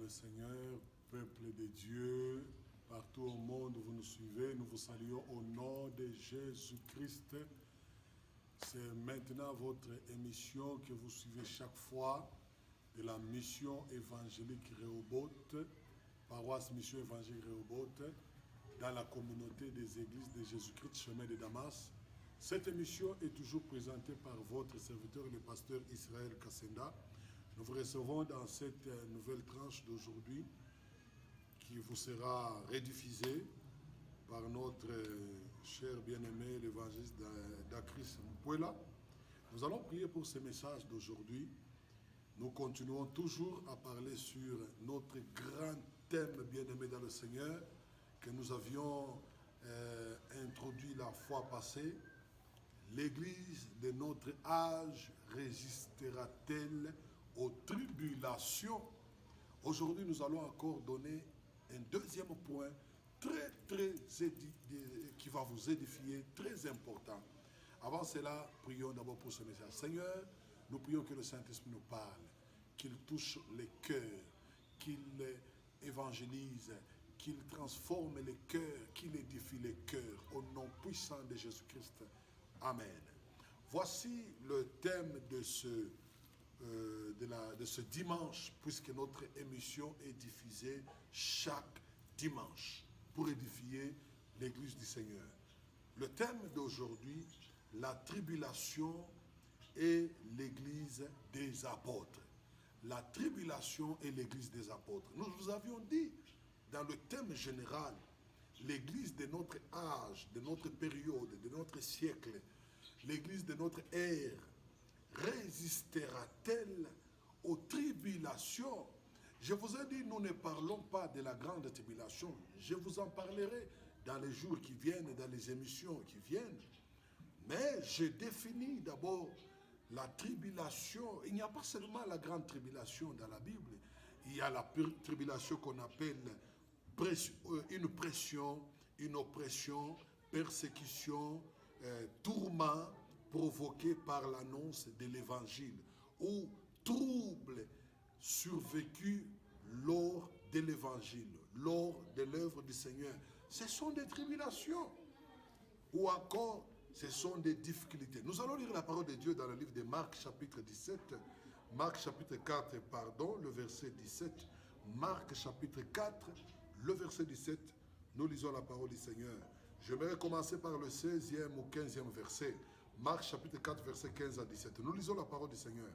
le Seigneur, peuple de Dieu, partout au monde où vous nous suivez, nous vous saluons au nom de Jésus-Christ. C'est maintenant votre émission que vous suivez chaque fois de la mission évangélique Rehoboth, paroisse mission évangélique Rehoboth, dans la communauté des églises de Jésus-Christ, chemin de Damas. Cette émission est toujours présentée par votre serviteur, le pasteur Israël Kassenda. Nous vous recevons dans cette nouvelle tranche d'aujourd'hui qui vous sera rediffusée par notre cher bien-aimé, l'évangéliste Dakris Mpouela. Nous allons prier pour ce message d'aujourd'hui. Nous continuons toujours à parler sur notre grand thème bien-aimé dans le Seigneur que nous avions introduit la fois passée. L'Église de notre âge résistera-t-elle aux tribulations? Aujourd'hui, nous allons encore donner un deuxième point qui va vous édifier, très important. Avant cela, prions d'abord pour ce message. Seigneur, nous prions que le Saint-Esprit nous parle, qu'il touche les cœurs, qu'il évangélise, qu'il transforme les cœurs, qu'il édifie les cœurs, au nom puissant de Jésus-Christ. Amen. Voici le thème de ce dimanche, puisque notre émission est diffusée chaque dimanche pour édifier l'Église du Seigneur. Le thème d'aujourd'hui, la tribulation et l'Église des apôtres. La tribulation et l'Église des apôtres. Nous vous avions dit, dans le thème général, l'Église de notre âge, de notre période, de notre siècle, l'Église de notre ère, résistera-t-elle aux tribulations? Je vous ai dit, nous ne parlons pas de la grande tribulation. Je vous en parlerai dans les jours qui viennent, dans les émissions qui viennent. Mais je définis d'abord la tribulation. Il n'y a pas seulement la grande tribulation dans la Bible. Il y a la tribulation qu'on appelle une pression, une oppression, persécution, tourment provoqué par l'annonce de l'évangile ou trouble survécu lors de l'évangile, lors de l'œuvre du Seigneur. Ce sont des tribulations ou encore ce sont des difficultés. Nous allons lire la parole de Dieu dans le livre de Marc chapitre 17, Marc chapitre 4, pardon, le verset 17. Marc chapitre 4, le verset 17, nous lisons la parole du Seigneur. J'aimerais commencer par le 16e ou 15e verset. Marc chapitre 4, verset 15 à 17. Nous lisons la parole du Seigneur.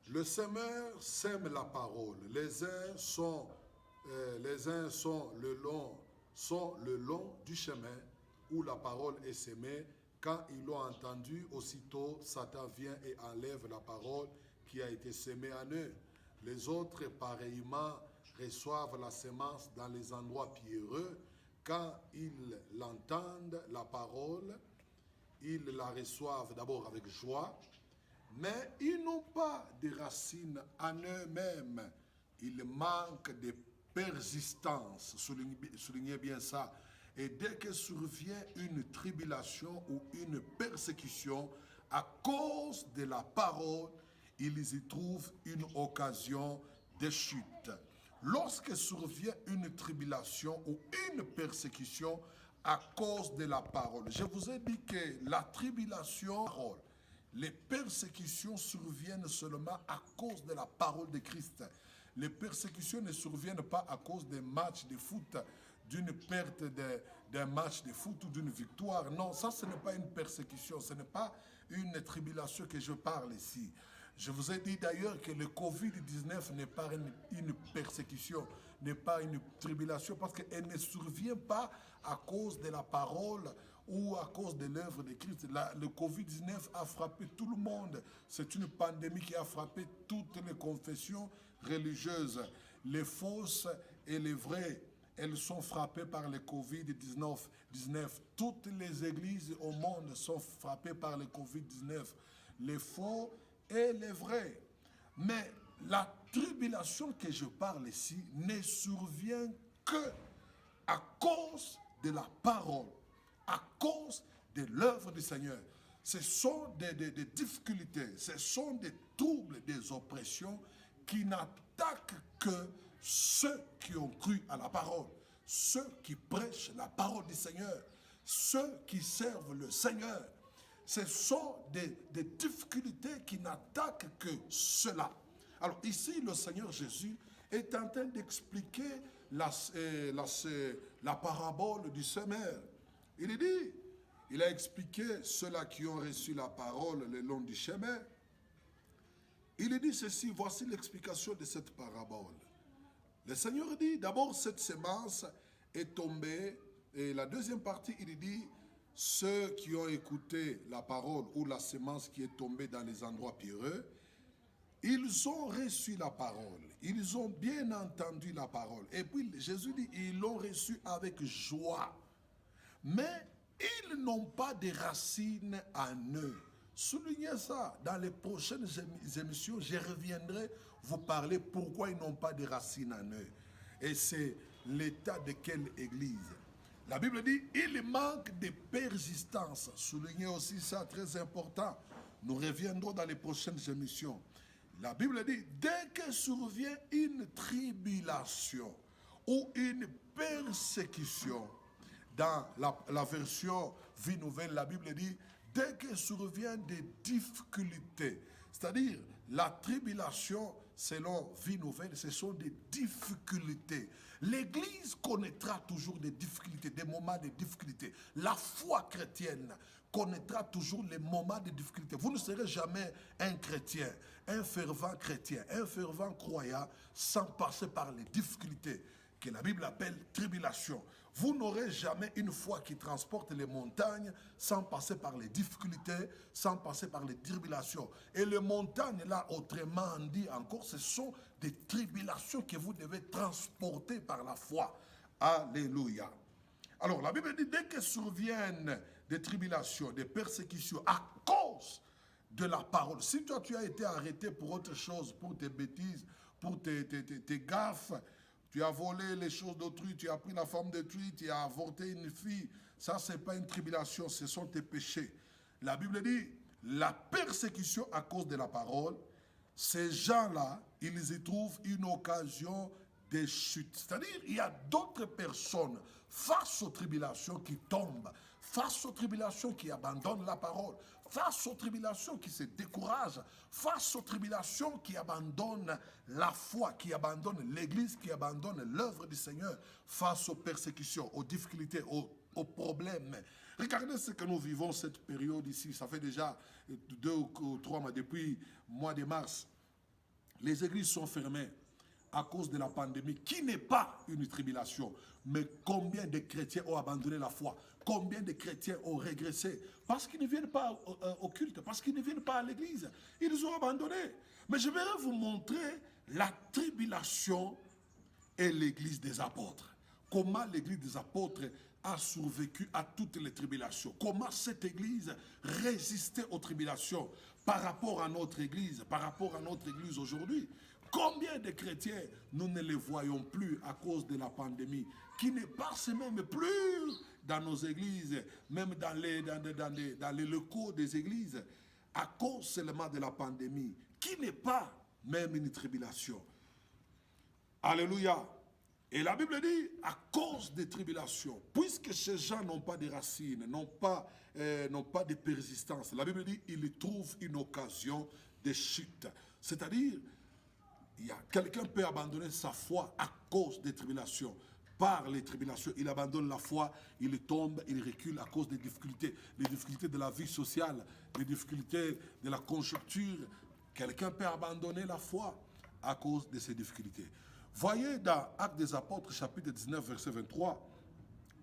Le semeur sème la parole. Les uns sont le long du chemin où la parole est semée. Quand ils l'ont entendu, aussitôt Satan vient et enlève la parole qui a été semée en eux. Les autres, pareillement, reçoivent la semence dans les endroits pierreux. Quand ils l'entendent, la parole, ils la reçoivent d'abord avec joie, mais ils n'ont pas de racines en eux-mêmes. Ils manquent de persistance, soulignez bien ça. Et dès que survient une tribulation ou une persécution à cause de la parole, ils y trouvent une occasion de chute. Lorsque survient une tribulation ou une persécution à cause de la parole, je vous ai dit que la tribulation, les persécutions surviennent seulement à cause de la parole de Christ. Les persécutions ne surviennent pas à cause des matchs de foot, d'une perte d'un match de foot ou d'une victoire. Non, ça ce n'est pas une persécution, ce n'est pas une tribulation que je parle ici. Je vous ai dit d'ailleurs que le Covid-19 n'est pas une persécution, n'est pas une tribulation, parce qu'elle ne survient pas à cause de la parole ou à cause de l'œuvre de Christ. Le Covid-19 a frappé tout le monde. C'est une pandémie qui a frappé toutes les confessions religieuses, les fausses et les vraies. Elles sont frappées par le Covid-19. Toutes les églises au monde sont frappées par le Covid-19. Les faux et les vrais. Mais la tribulation que je parle ici ne survient que à cause de la parole, à cause de l'œuvre du Seigneur. Ce sont des difficultés, ce sont des troubles, des oppressions qui n'attaque que ceux qui ont cru à la parole, ceux qui prêchent la parole du Seigneur, ceux qui servent le Seigneur. Ce sont des difficultés qui n'attaquent que cela. Alors ici, le Seigneur Jésus est en train d'expliquer la parabole du semeur. Il a expliqué ceux-là qui ont reçu la parole le long du chemin. Il dit ceci, voici l'explication de cette parabole. Le Seigneur dit, d'abord cette semence est tombée, et la deuxième partie, il dit, ceux qui ont écouté la parole ou la semence qui est tombée dans les endroits pierreux, ils ont reçu la parole, ils ont bien entendu la parole. Et puis Jésus dit, ils l'ont reçu avec joie. Mais ils n'ont pas de racines en eux. Soulignez ça. Dans les prochaines émissions, je reviendrai vous parler pourquoi ils n'ont pas de racines en eux. Et c'est l'état de quelle église. La Bible dit, il manque de persistance. Soulignez aussi ça, très important. Nous reviendrons dans les prochaines émissions. La Bible dit, dès que survient une tribulation ou une persécution, dans la version Vie Nouvelle, la Bible dit, dès que surviennent des difficultés, c'est-à-dire la tribulation, selon Vie Nouvelle, ce sont des difficultés. L'Église connaîtra toujours des difficultés, des moments de difficulté. La foi chrétienne connaîtra toujours les moments de difficulté. Vous ne serez jamais un chrétien, un fervent chrétien, un fervent croyant sans passer par les difficultés que la Bible appelle tribulation. Vous n'aurez jamais une foi qui transporte les montagnes sans passer par les difficultés, sans passer par les tribulations. Et les montagnes, là, autrement dit encore, ce sont des tribulations que vous devez transporter par la foi. Alléluia. Alors, la Bible dit, dès que surviennent des tribulations, des persécutions à cause de la parole, si toi tu as été arrêté pour autre chose, pour tes bêtises, pour tes gaffes, tu as volé les choses d'autrui, tu as pris la femme d'autrui, tu as avorté une fille. Ça, ce n'est pas une tribulation, ce sont tes péchés. La Bible dit, la persécution à cause de la parole, ces gens-là, ils y trouvent une occasion de chute. C'est-à-dire, il y a d'autres personnes face aux tribulations qui tombent, face aux tribulations qui abandonnent la parole, face aux tribulations qui se découragent, face aux tribulations qui abandonnent la foi, qui abandonnent l'Église, qui abandonnent l'œuvre du Seigneur, face aux persécutions, aux difficultés, aux problèmes. Regardez ce que nous vivons cette période ici. Ça fait déjà 2 ou 3 mois, depuis le mois de mars. Les églises sont fermées à cause de la pandémie, qui n'est pas une tribulation. Mais combien de chrétiens ont abandonné la foi? Combien de chrétiens ont régressé? Parce qu'ils ne viennent pas au culte, parce qu'ils ne viennent pas à l'église. Ils ont abandonné. Mais je vais vous montrer la tribulation et l'église des apôtres. Comment l'église des apôtres a survécu à toutes les tribulations. Comment cette église résistait aux tribulations par rapport à notre église, aujourd'hui. Combien de chrétiens, nous ne les voyons plus à cause de la pandémie, qui ne passent même plus dans nos églises, même dans les locaux des églises, à cause seulement de la pandémie, qui n'est pas même une tribulation. Alléluia. Et la Bible dit, à cause des tribulations, puisque ces gens n'ont pas de racines, n'ont pas de persistance, la Bible dit, ils trouvent une occasion de chute. C'est-à-dire, quelqu'un peut abandonner sa foi à cause des tribulations. Par les tribulations, il abandonne la foi, il tombe, il recule à cause des difficultés. Les difficultés de la vie sociale, les difficultés de la conjoncture. Quelqu'un peut abandonner la foi à cause de ces difficultés. Voyez dans Actes des Apôtres, chapitre 19, verset 23,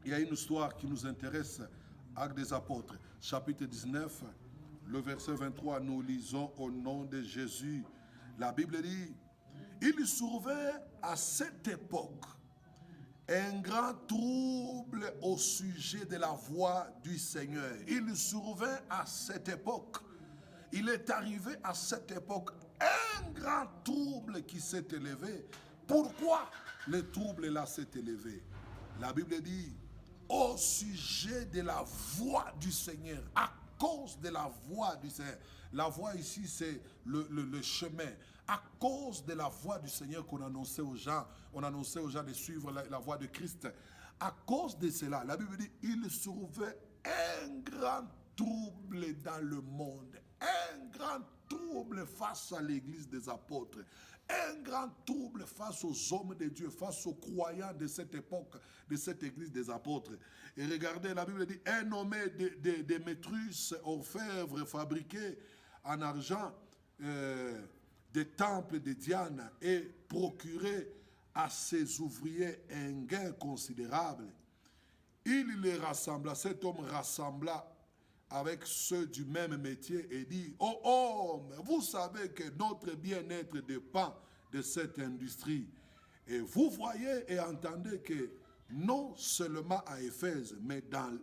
il y a une histoire qui nous intéresse. Actes des Apôtres, chapitre 19, le verset 23, nous lisons au nom de Jésus. La Bible dit, il survint à cette époque un grand trouble au sujet de la voix du Seigneur. Il survint à cette époque. Il est arrivé à cette époque un grand trouble qui s'est élevé. Pourquoi le trouble là s'est élevé? La Bible dit, au sujet de la voix du Seigneur, à cause de la voix du Seigneur. La voix ici, c'est le chemin. À cause de la voix du Seigneur qu'on annonçait aux gens, on annonçait aux gens de suivre la voix de Christ. À cause de cela, la Bible dit, il se trouvait un grand trouble dans le monde. Un grand trouble face à l'église des apôtres. Un grand trouble face aux hommes de Dieu, face aux croyants de cette époque, de cette église des apôtres. Et regardez, la Bible dit, un nommé Démétrius, orfèvre fabriqué en argent, des temples de Diane, et procuré à ses ouvriers un gain considérable. Il les rassembla, cet homme rassembla avec ceux du même métier et dit, oh homme, vous savez que notre bien-être dépend de cette industrie. Et vous voyez et entendez que non seulement à Éphèse, mais dans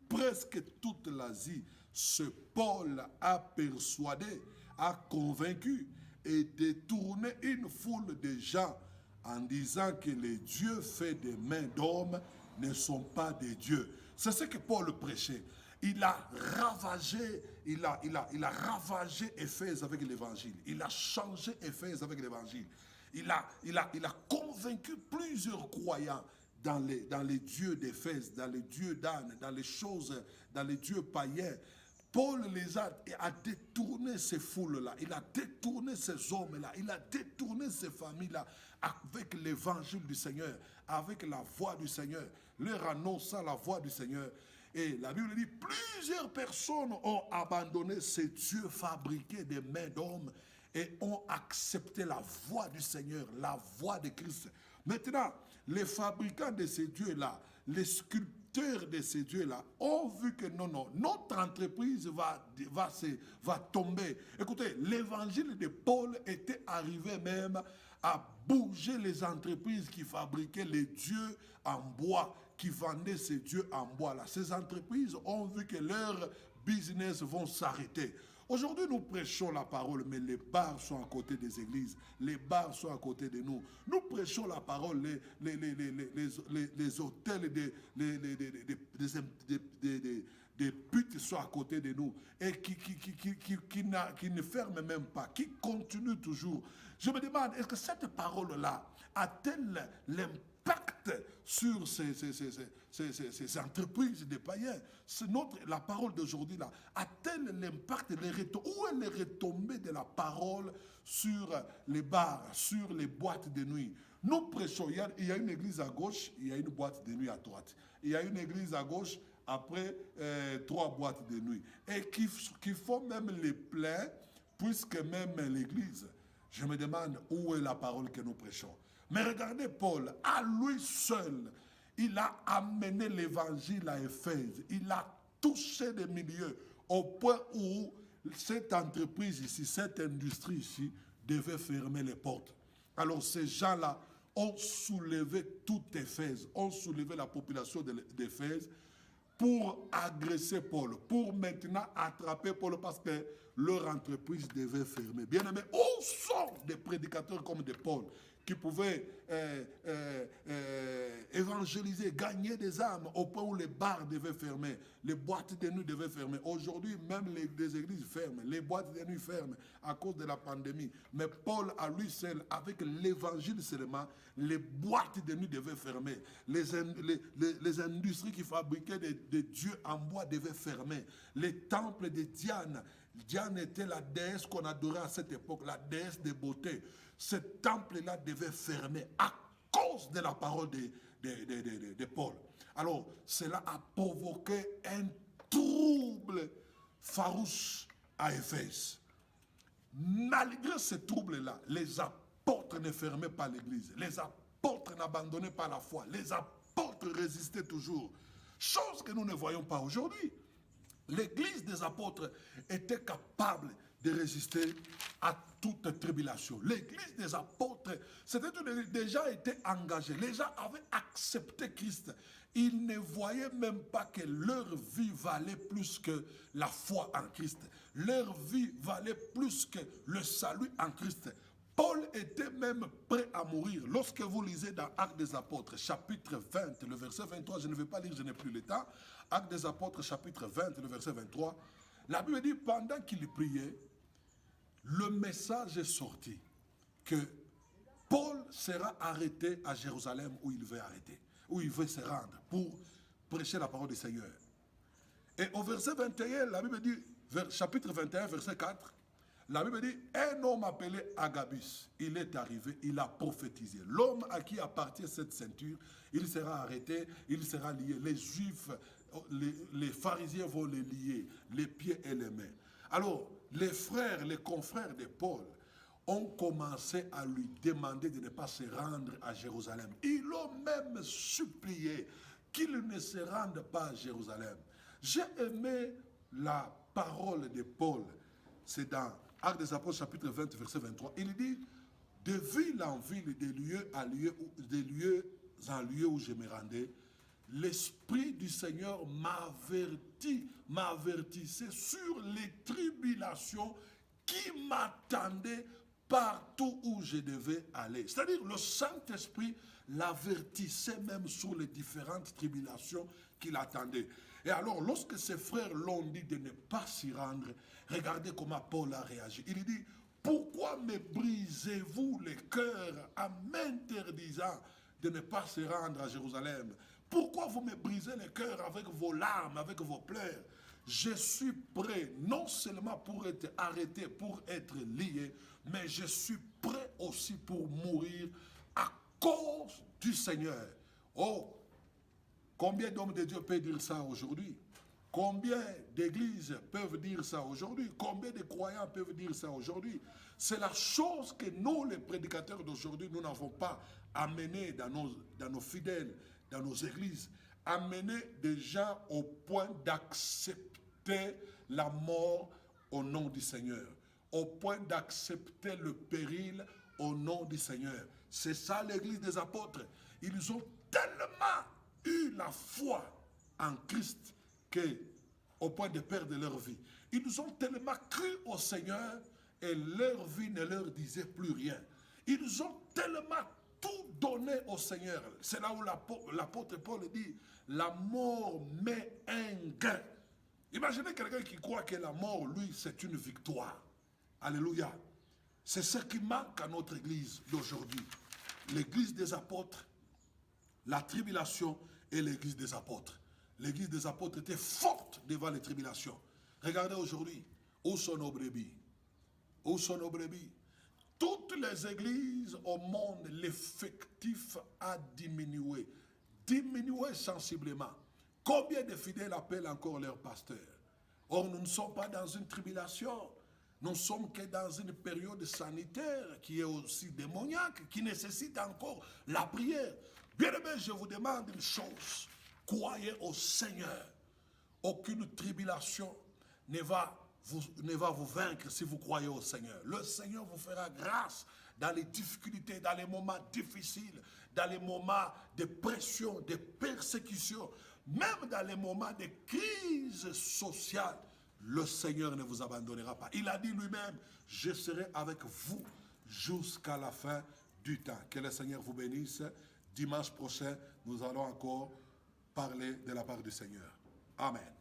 presque toute l'Asie, ce Paul a persuadé, a convaincu et détourné une foule de gens en disant que les dieux faits des mains d'hommes ne sont pas des dieux. C'est ce que Paul prêchait. Il a ravagé, il a ravagé Éphèse avec l'évangile. Il a changé Éphèse avec l'évangile. Il a convaincu plusieurs croyants dans les dieux d'Éphèse, dans les dieux d'Anne, dans les choses, dans les dieux païens. Paul a détourné ces foules-là, il a détourné ces hommes-là, il a détourné ces familles-là avec l'évangile du Seigneur, avec la voix du Seigneur, leur annonçant la voix du Seigneur. Et la Bible dit, plusieurs personnes ont abandonné ces dieux fabriqués des mains d'hommes et ont accepté la voix du Seigneur, la voix de Christ. Maintenant, les fabricants de ces dieux-là, les sculpteurs de ces dieux-là, ont vu que non, notre entreprise va tomber. Écoutez, l'évangile de Paul était arrivé même à bouger les entreprises qui fabriquaient les dieux en bois, qui vendaient ces dieux en bois. Là. Ces entreprises ont vu que leur business vont s'arrêter. Aujourd'hui, nous prêchons la parole, mais les bars sont à côté des églises. Les bars sont à côté de nous. Nous prêchons la parole, les hôtels, des putes sont à côté de nous. Et qui ne ferment même pas, qui continuent toujours. Je me demande, est-ce que cette parole-là a-t-elle l'impact sur ces entreprises des païens? La parole d'aujourd'hui là a-t-elle l'impact, où est les retombées de la parole sur les bars, sur les boîtes de nuit? Nous prêchons, il y a une église à gauche, il y a une boîte de nuit à droite. Il y a une église à gauche, après 3 boîtes de nuit. Et qui font même les pleins, puisque même l'église. Je me demande où est la parole que nous prêchons. Mais regardez Paul, à lui seul, il a amené l'évangile à Éphèse. Il a touché des milieux au point où cette entreprise ici, cette industrie ici, devait fermer les portes. Alors ces gens-là ont soulevé toute Éphèse, ont soulevé la population d'Éphèse pour agresser Paul, pour maintenant attraper Paul parce que leur entreprise devait fermer. Bien aimé, où sont des prédicateurs comme de Paul qui pouvaient évangéliser, gagner des âmes au point où les bars devaient fermer, les boîtes de nuit devaient fermer. Aujourd'hui, même les églises ferment, les boîtes de nuit ferment à cause de la pandémie. Mais Paul, à lui seul, avec l'évangile seulement, les boîtes de nuit devaient fermer. Les industries qui fabriquaient des dieux en bois devaient fermer. Les temples de Diane. Diane était la déesse qu'on adorait à cette époque, la déesse de beauté. Ce temple-là devait fermer à cause de la parole de Paul. Alors, cela a provoqué un trouble farouche à Éphèse. Malgré ce trouble-là, les apôtres ne fermaient pas l'église. Les apôtres n'abandonnaient pas la foi. Les apôtres résistaient toujours. Chose que nous ne voyons pas aujourd'hui. L'église des apôtres était capable de résister à toute tribulation. L'église des apôtres, c'était une église déjà était engagée. Les gens avaient accepté Christ. Ils ne voyaient même pas que leur vie valait plus que la foi en Christ. Leur vie valait plus que le salut en Christ. Paul était même prêt à mourir. Lorsque vous lisez dans Actes des Apôtres, chapitre 20, le verset 23, je ne vais pas lire, je n'ai plus le temps. Actes des Apôtres, chapitre 20, le verset 23. La Bible dit, pendant qu'il priait, le message est sorti que Paul sera arrêté à Jérusalem où il veut arrêter, où il veut se rendre pour prêcher la parole du Seigneur. Et au verset 21, la Bible dit, chapitre 21, verset 4, la Bible dit, un homme appelé Agabus, il est arrivé, il a prophétisé. L'homme à qui appartient cette ceinture, il sera arrêté, il sera lié. Les Juifs, les pharisiens vont les lier, les pieds et les mains. Alors, les frères, les confrères de Paul ont commencé à lui demander de ne pas se rendre à Jérusalem. Ils l'ont même supplié qu'il ne se rende pas à Jérusalem. J'ai aimé la parole de Paul. C'est dans Actes des Apôtres, chapitre 20, verset 23. Il dit, de ville en ville, de lieu en lieu où je me rendais, l'Esprit du Seigneur m'avertissait sur les tribulations qui m'attendaient partout où je devais aller. C'est-à-dire, le Saint-Esprit l'avertissait même sur les différentes tribulations qu'il attendait. Et alors, lorsque ses frères l'ont dit de ne pas s'y rendre, regardez comment Paul a réagi. Il dit, pourquoi me brisez-vous le cœur en m'interdisant de ne pas se rendre à Jérusalem? Pourquoi vous me brisez le cœur avec vos larmes, avec vos pleurs? Je suis prêt non seulement pour être arrêté, pour être lié, mais je suis prêt aussi pour mourir à cause du Seigneur. Oh, combien d'hommes de Dieu peuvent dire ça aujourd'hui? Combien d'églises peuvent dire ça aujourd'hui? Combien de croyants peuvent dire ça aujourd'hui? C'est la chose que nous, les prédicateurs d'aujourd'hui, nous n'avons pas amené dans nos fidèles, dans nos églises. Amener des gens au point d'accepter la mort au nom du Seigneur. Au point d'accepter le péril au nom du Seigneur. C'est ça l'église des apôtres. Ils ont tellement eu la foi en Christ au point de perdre leur vie. Ils ont tellement cru au Seigneur et leur vie ne leur disait plus rien. Ils ont tellement tout donné au Seigneur. C'est là où l'apôtre Paul dit, la mort met un gain. Imaginez quelqu'un qui croit que la mort, lui, c'est une victoire. Alléluia. C'est ce qui manque à notre église d'aujourd'hui. L'église des apôtres, la tribulation et l'église des apôtres. L'église des apôtres était forte devant les tribulations. Regardez aujourd'hui, où sont nos brebis? Où sont nos brebis? Toutes les églises au monde, l'effectif a diminué. Diminué sensiblement. Combien de fidèles appellent encore leur pasteur? Or, nous ne sommes pas dans une tribulation. Nous ne sommes que dans une période sanitaire qui est aussi démoniaque, qui nécessite encore la prière. Bien-aimés, je vous demande une chose. Croyez au Seigneur. Aucune tribulation ne va vous vaincre si vous croyez au Seigneur. Le Seigneur vous fera grâce dans les difficultés, dans les moments difficiles, dans les moments de pression, de persécution, même dans les moments de crise sociale. Le Seigneur ne vous abandonnera pas. Il a dit lui-même, je serai avec vous jusqu'à la fin du temps. Que le Seigneur vous bénisse. Dimanche prochain, nous allons encore parler de la part du Seigneur. Amen.